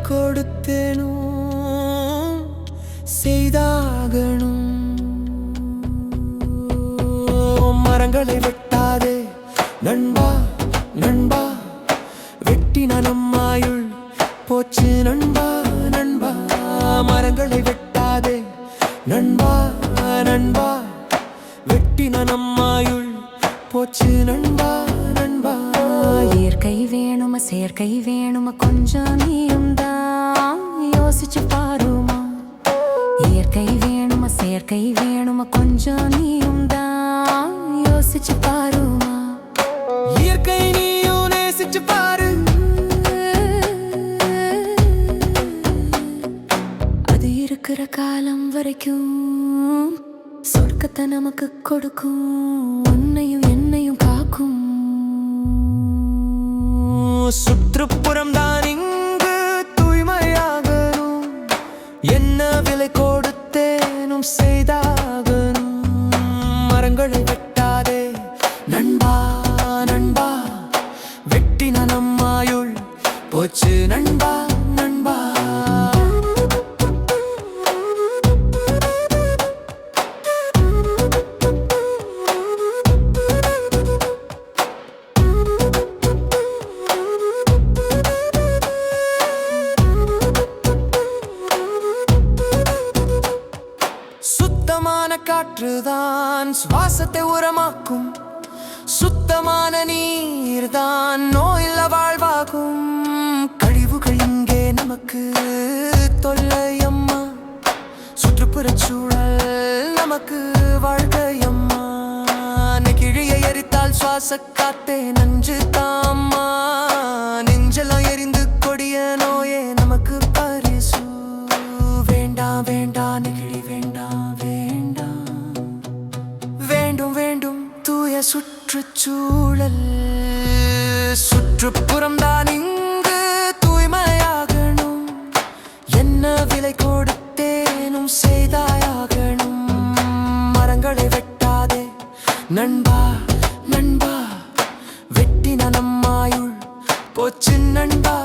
கொடுத்தேனும் செய்தாகணும். மரங்களை வெட்டாதே நண்பா நண்பா, வெட்டின நம்மாயுள் போச்சு நண்பா நண்பா. மரங்களை வெட்டாதே நண்பா நண்பா, வெட்டின நம்மாயுள் போச்சு நண்பா நண்பா. இயற்கை வேணுமா செயற்கை வேணுமா கொஞ்சம் நீயும் தான் யோசிச்சு பாருமா. இயற்கை வேணுமா செயற்கை வேணுமா கொஞ்சம் நீயும் தான் யோசிச்சு பாருமா. இயற்கை நீயும் நேசிச்சு பாரு, அது இருக்கிற காலம் வரைக்கும் சொர்க்கத்தை நமக்கு கொடுக்கும், உன்னையும் என்னையும் காக்கும். சுற்றுப்புறம் தான் இங்கு தூய்மையாகணும், என்ன விலை கொடுத்தேனும் செய்தாகணும். மரங்களை வெட்டாதே நண்பா நண்பா, வெட்டின நம்மாயுள் போச்சு நண்பா நண்பா. சுத்தமான காற்றுதான் சுவாசத்தை உரமாக்கும், சுத்தமான நீர்தான் நோயில்ல வாழ்வாகும். கழிவுகள் இங்கே நமக்கு தொல்லையம்மா, சுற்றுப்புறச் சூழல் நமக்கு வாழ்க்கையம்மா. நெகிழியை எரித்தால் சுவாச காத்தே நஞ்சு தாம்மா, நெஞ்செல்லாம் எரிந்து கொடிய நோயே நமக்கு பரிசு. வேண்டாம் வேண்டாம் நெகிழி வேண்டாம் வேண்டாம், வேண்டும் வேண்டும் தூய சுற்றுச்சூழல். சுற்றுப்புறம் தான் இங்கு தூய்மையாகணும், என்ன விலை கொடுத்தேனும் செய்தாயாகணும். மரங்களை வெட்டாதே நண்பா நண்பா, வெட்டின நம்மாயுள் போச்சு நண்பா.